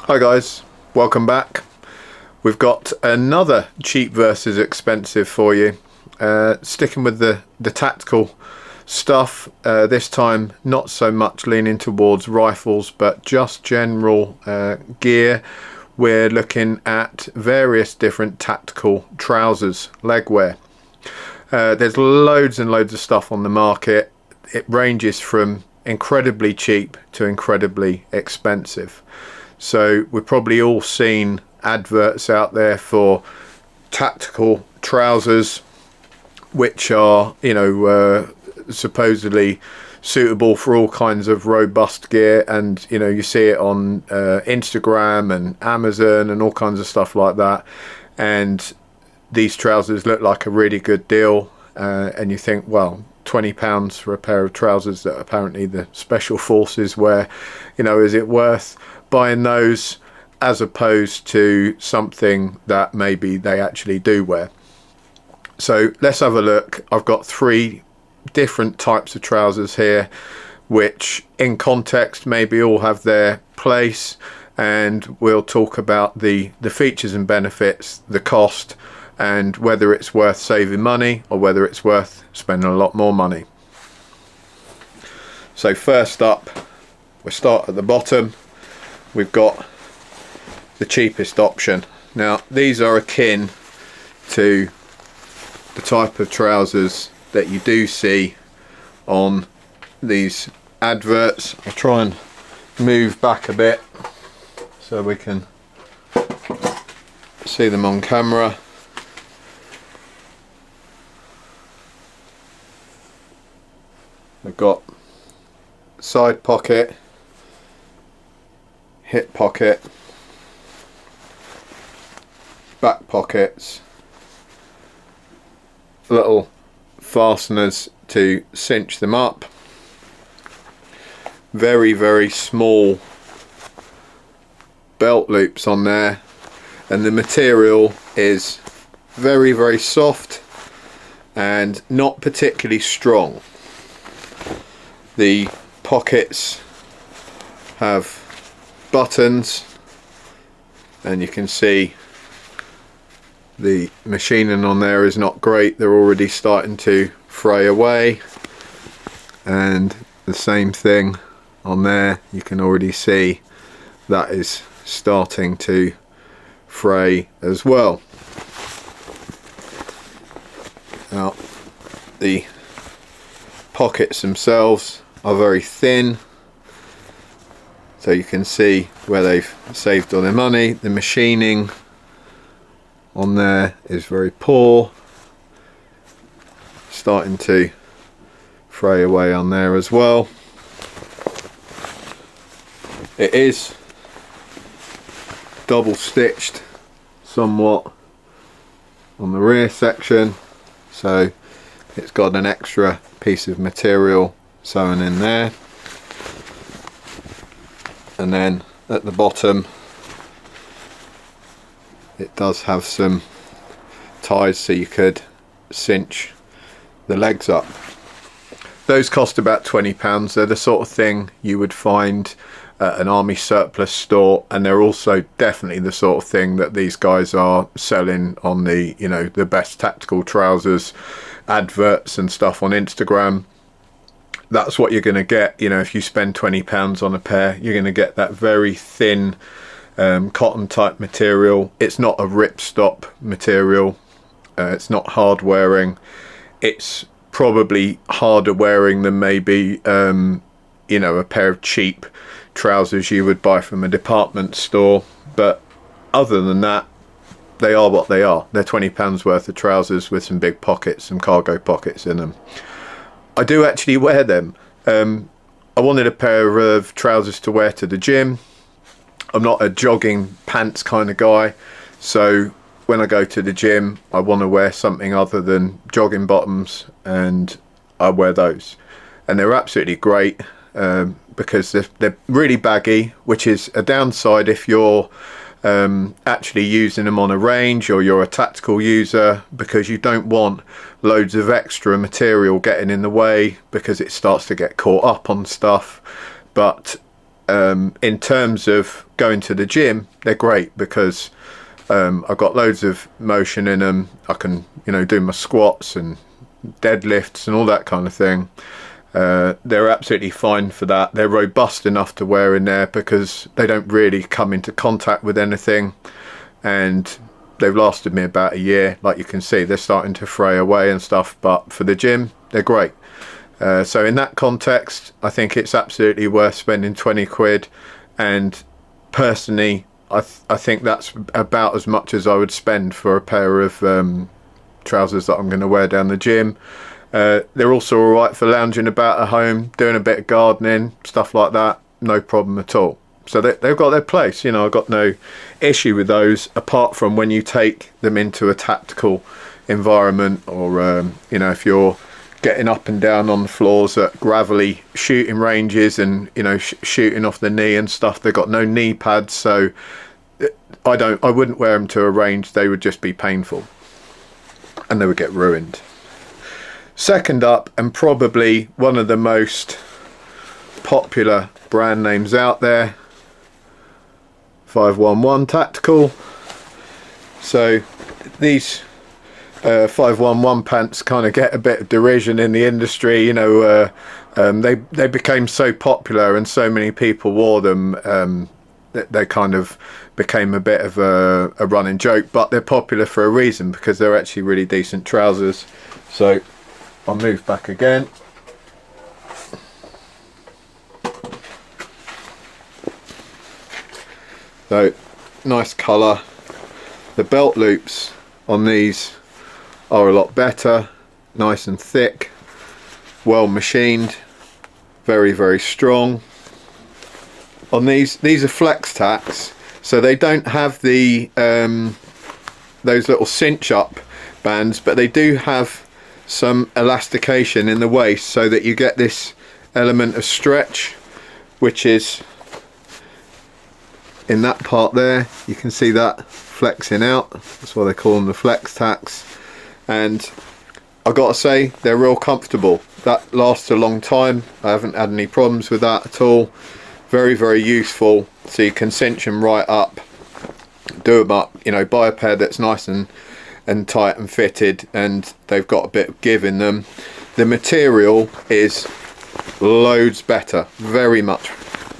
Hi guys, welcome back. We've got another cheap versus expensive for you. Sticking with the tactical stuff, this time not so much leaning towards rifles but just general gear. We're looking at various different tactical trousers, leg wear. There's loads and loads of stuff on the market. It ranges from incredibly cheap to incredibly expensive. So we've probably all seen adverts out there for tactical trousers which are, supposedly suitable for all kinds of robust gear, and you see it on Instagram and Amazon and all kinds of stuff like that, and these trousers look like a really good deal, and you think, well, £20 for a pair of trousers that apparently the special forces wear, is it worth buying those as opposed to something that maybe they actually do wear? So let's have a look. I've got 3 different types of trousers here, which in context maybe all have their place, and we'll talk about the features and benefits, the cost, and whether it's worth saving money or whether it's worth spending a lot more money. So first up, we'll start at the bottom. We've got the cheapest option. Now these are akin to the type of trousers that you do see on these adverts. I'll try and move back a bit so we can see them on camera. They've got side pocket, hip pocket, back pockets, little fasteners to cinch them up, very small belt loops on there, and the material is very soft and not particularly strong. The pockets have buttons, and you can see the machining on there is not great. They're already starting to fray away, and the same thing on there, you can already see that is starting to fray as well. Now the pockets themselves are very thin, so you can see where they've saved all their money. The machining on there is very poor, starting to fray away on there as well. It is double stitched somewhat on the rear section, so it's got an extra piece of material sewn in there, and then at the bottom it does have some ties so you could cinch the legs up. Those cost about £20. They're the sort of thing you would find at an army surplus store, and they're also definitely the sort of thing that these guys are selling on the the best tactical trousers adverts and stuff on Instagram. That's what you're going to get. If you spend £20 on a pair, you're going to get that very thin cotton type material. It's not a ripstop material, it's not hard wearing. It's probably harder wearing than maybe a pair of cheap trousers you would buy from a department store, but other than that, they are what they are. They're £20 worth of trousers with some big pockets, some cargo pockets in them. I do actually wear them. I wanted a pair of trousers to wear to the gym. I'm not a jogging pants kind of guy, so when I go to the gym I want to wear something other than jogging bottoms, and I wear those, and they're absolutely great because they're really baggy, which is a downside if you're actually using them on a range or you're a tactical user, because you don't want loads of extra material getting in the way because it starts to get caught up on stuff. But in terms of going to the gym, they're great because I've got loads of motion in them. I can, you know, do my squats and deadlifts and all that kind of thing. They're absolutely fine for that. They're robust enough to wear in there because they don't really come into contact with anything, and they've lasted me about a year. Like you can see, they're starting to fray away and stuff, but for the gym, they're great. So in that context, I think it's absolutely worth spending 20 quid, and personally I think that's about as much as I would spend for a pair of trousers that I'm going to wear down the gym. They're also alright for lounging about at home, doing a bit of gardening, stuff like that, no problem at all. So they've got their place, you know. I've got no issue with those, apart from when you take them into a tactical environment, or you know, if you're getting up and down on the floors at gravelly shooting ranges and, you know, shooting off the knee and stuff. They've got no knee pads, so I wouldn't wear them to a range. They would just be painful and they would get ruined. Second up, and probably one of the most popular brand names out there, 511 Tactical. So these 511 pants kind of get a bit of derision in the industry, you know. They became so popular and so many people wore them that they kind of became a bit of a running joke, but they're popular for a reason, because they're actually really decent trousers. So I'll move back again. So nice colour. The belt loops on these are a lot better, nice and thick, well machined, very, very strong. On these are flex tacks, so they don't have the those little cinch up bands, but they do have some elastication in the waist, so that you get this element of stretch, which is in that part there. You can see that flexing out. That's why they call them the flex tacks. And I gotta say, they're real comfortable. That lasts a long time. I haven't had any problems with that at all. Very, very useful. So you can cinch them right up, do them up, you know, buy a pair that's nice and tight and fitted, and they've got a bit of give in them. The material is loads better, very much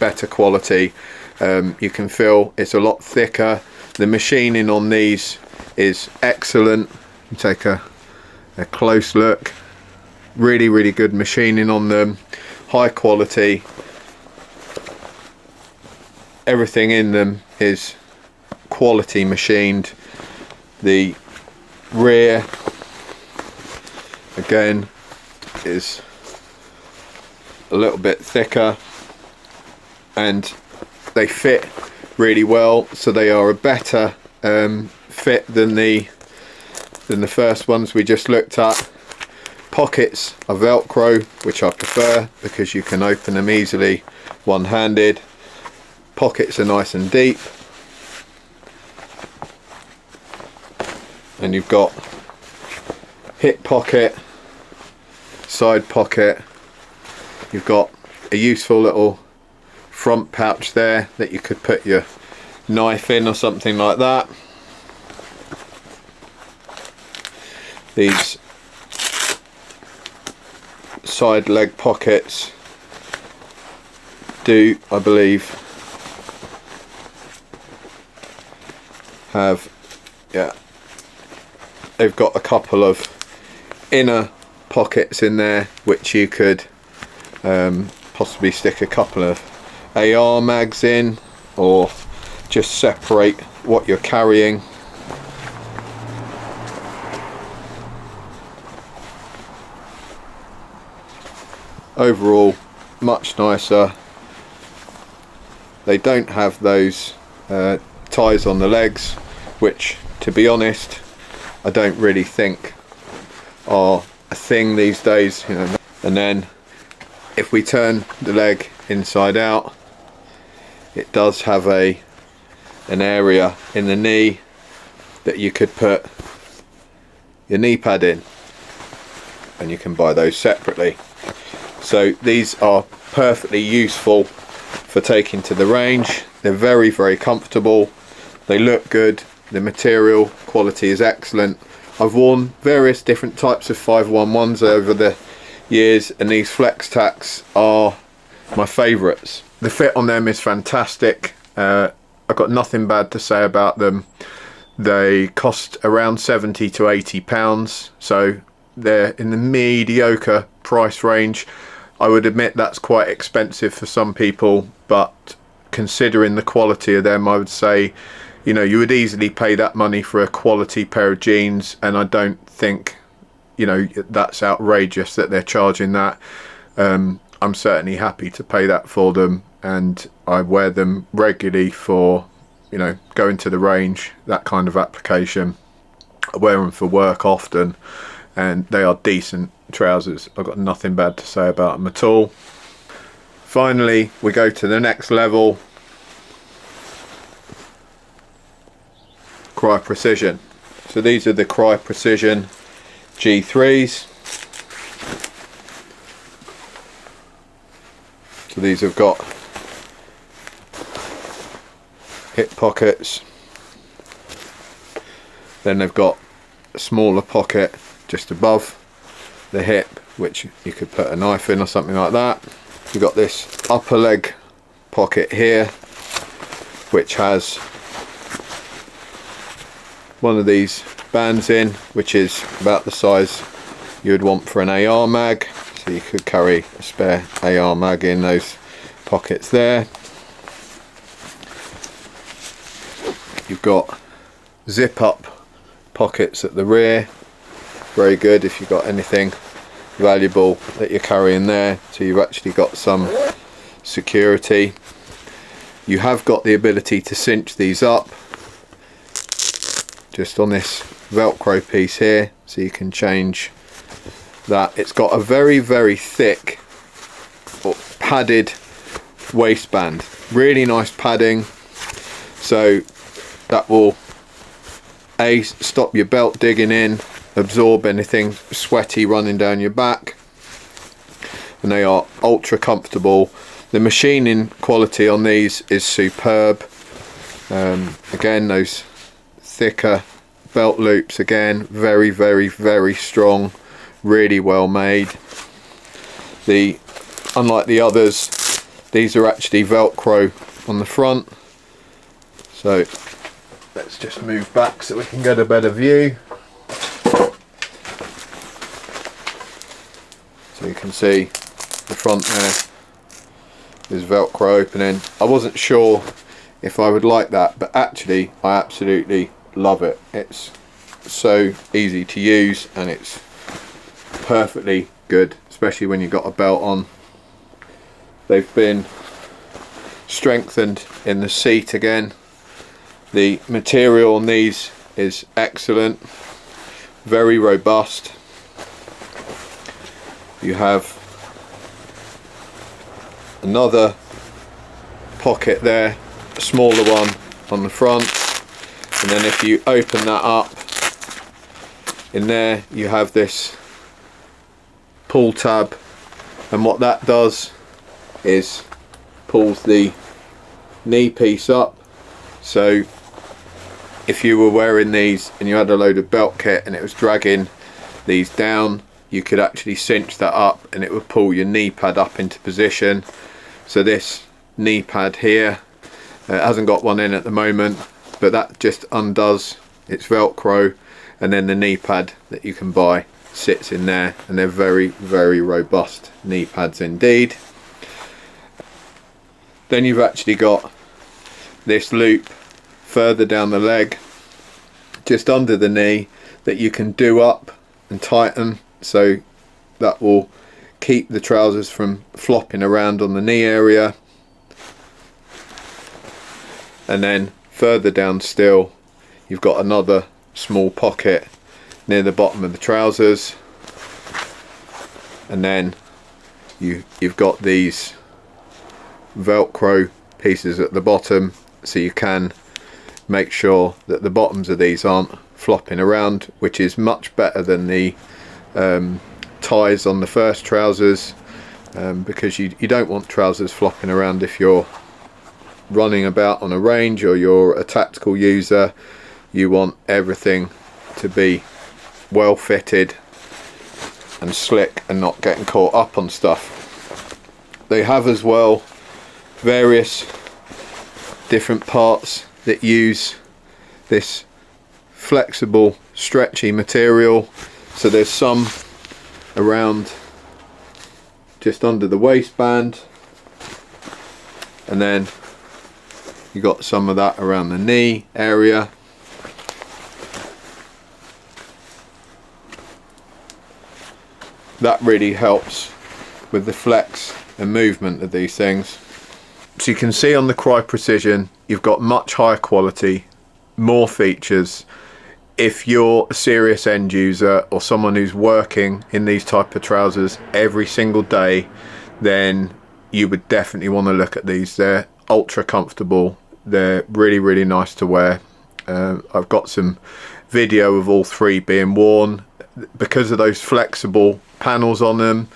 better quality. You can feel it's a lot thicker. The machining on these is excellent. You take a close look. Really, really good machining on them, high quality. Everything in them is quality machined. The rear again is a little bit thicker, and they fit really well, so they are a better fit than the first ones we just looked at. Pockets are Velcro, which I prefer because you can open them easily one-handed. Pockets are nice and deep, and you've got hip pocket, side pocket. You've got a useful little front pouch there that you could put your knife in or something like that. These side leg pockets do, I believe, have, yeah, they've got a couple of inner pockets in there which you could possibly stick a couple of AR mags in, or just separate what you're carrying. Overall, much nicer. They don't have those ties on the legs, which, to be honest, I don't really think are a thing these days, you know. And then if we turn the leg inside out, it does have an area in the knee that you could put your knee pad in, and you can buy those separately. So these are perfectly useful for taking to the range. They're very, very comfortable. They look good. The material quality is excellent. I've worn various different types of 511s over the years, and these Flex Tacs are my favourites. The fit on them is fantastic. I've got nothing bad to say about them. They cost around 70 to 80 pounds, so they're in the mediocre price range. I would admit that's quite expensive for some people, but considering the quality of them, I would say, you know, you would easily pay that money for a quality pair of jeans, and I don't think, you know, that's outrageous that they're charging that. I'm certainly happy to pay that for them, and I wear them regularly for, you know, going to the range, that kind of application. I wear them for work often, and they are decent trousers. I've got nothing bad to say about them at all. Finally, we go to the next level. Crye Precision. So these are the Crye Precision G3s. So these have got hip pockets, then they've got a smaller pocket just above the hip, which you could put a knife in or something like that. You've got this upper leg pocket here, which has one of these bands in, which is about the size you would want for an AR mag, so you could carry a spare AR mag in those pockets there. You've got zip up pockets at the rear, very good if you've got anything valuable that you're carrying there, so you've actually got some security. You have got the ability to cinch these up just on this Velcro piece here, so you can change that. It's got a very, very thick padded waistband, really nice padding, so that will stop your belt digging in, absorb anything sweaty running down your back, and they are ultra comfortable. The machining quality on these is superb. Again, those thicker belt loops, again, very, very, very strong, really well made. Unlike the others, these are actually Velcro on the front. So let's just move back so we can get a better view. So you can see the front there is Velcro opening. I wasn't sure if I would like that, but actually I absolutely love it. It's so easy to use, and it's perfectly good, especially when you've got a belt on. They've been strengthened in the seat again. The material on these is excellent, very robust. You have another pocket there, a smaller one on the front, and then if you open that up, in there you have this pull tab, and what that does is pulls the knee piece up. So if you were wearing these and you had a load of belt kit and it was dragging these down, you could actually cinch that up and it would pull your knee pad up into position. So this knee pad here, it hasn't got one in at the moment, but that just undoes, it's Velcro, and then the knee pad that you can buy sits in there, and they're very, very robust knee pads indeed. Then you've actually got this loop further down the leg, just under the knee, that you can do up and tighten, so that will keep the trousers from flopping around on the knee area. And then further down still, you've got another small pocket near the bottom of the trousers, and then you've got these Velcro pieces at the bottom, so you can make sure that the bottoms of these aren't flopping around, which is much better than the ties on the first trousers. because you don't want trousers flopping around if you're running about on a range or you're a tactical user. You want everything to be well fitted and slick and not getting caught up on stuff. They have as well various different parts that use this flexible stretchy material. So there's some around just under the waistband, and then you got some of that around the knee area. That really helps with the flex and movement of these things. So you can see on the Crye Precision you've got much higher quality, more features. If you're a serious end user or someone who's working in these type of trousers every single day, then you would definitely want to look at these. They're ultra comfortable, they're really nice to wear. I've got some video of all three being worn. Because of those flexible panels on them,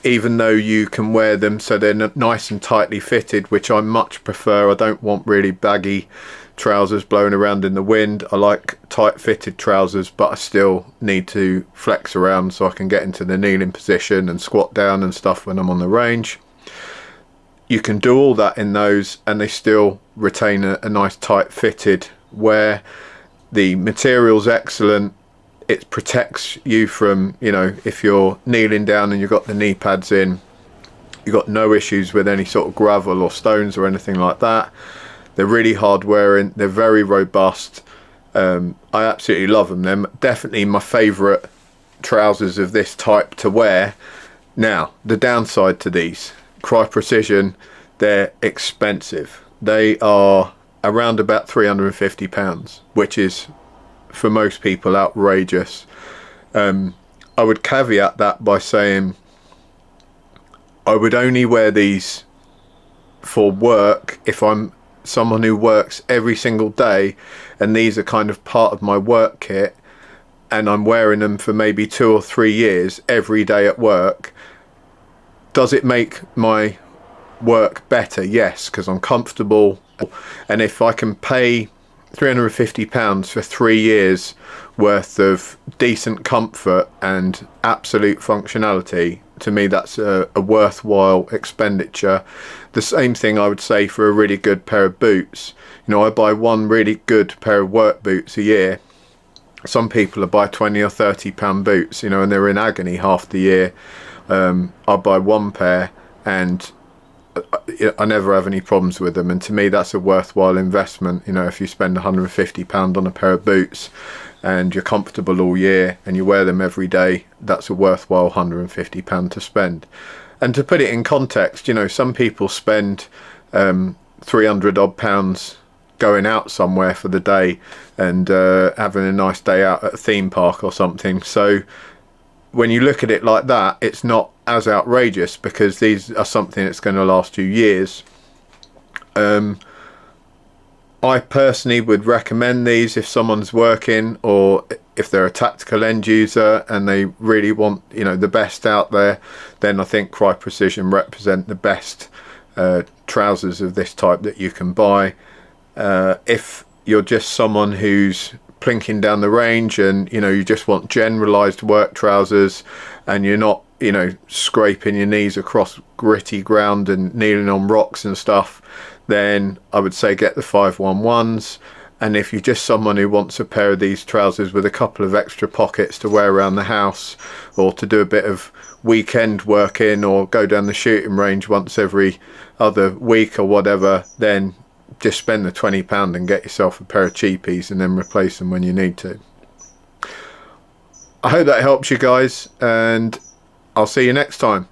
even though you can wear them so they're nice and tightly fitted, which I much prefer. I don't want really baggy trousers blowing around in the wind. I like tight fitted trousers, but I still need to flex around so I can get into the kneeling position and squat down and stuff when I'm on the range. You can do all that in those and they still retain a nice tight fitted wear. The material's excellent. It protects you from, you know, if you're kneeling down and you've got the knee pads in, you've got no issues with any sort of gravel or stones or anything like that. They're really hard wearing, they're very robust. I absolutely love them. They're definitely my favourite trousers of this type to wear. Now, the downside to these, Crye Precision, they're expensive. They are around about £350, which is for most people outrageous. I would caveat that by saying I would only wear these for work if I'm someone who works every single day and these are kind of part of my work kit and I'm wearing them for maybe 2 or 3 years every day at work. Does it make my work better? Yes, because I'm comfortable, and if I can pay £350 for 3 years worth of decent comfort and absolute functionality, to me that's a worthwhile expenditure. The same thing I would say for a really good pair of boots. You know, I buy one really good pair of work boots a year. Some people are buy £20 or £30 boots, you know, and they're in agony half the year. I buy one pair and I never have any problems with them, and to me that's a worthwhile investment. You know, if you spend £150 on a pair of boots and you're comfortable all year and you wear them every day, that's a worthwhile £150 to spend. And to put it in context, you know, some people spend 300 odd pounds going out somewhere for the day and having a nice day out at a theme park or something. So when you look at it like that, it's not as outrageous because these are something that's going to last you years. I personally would recommend these if someone's working or if they're a tactical end user and they really want, you know, the best out there. Then I think Crye Precision represent the best trousers of this type that you can buy. If you're just someone who's plinking down the range and, you know, you just want generalized work trousers and you're not, you know, scraping your knees across gritty ground and kneeling on rocks and stuff, then I would say get the 511s. And if you're just someone who wants a pair of these trousers with a couple of extra pockets to wear around the house or to do a bit of weekend work in or go down the shooting range once every other week or whatever, then just spend the £20 and get yourself a pair of cheapies and then replace them when you need to. I hope that helps you guys, and I'll see you next time.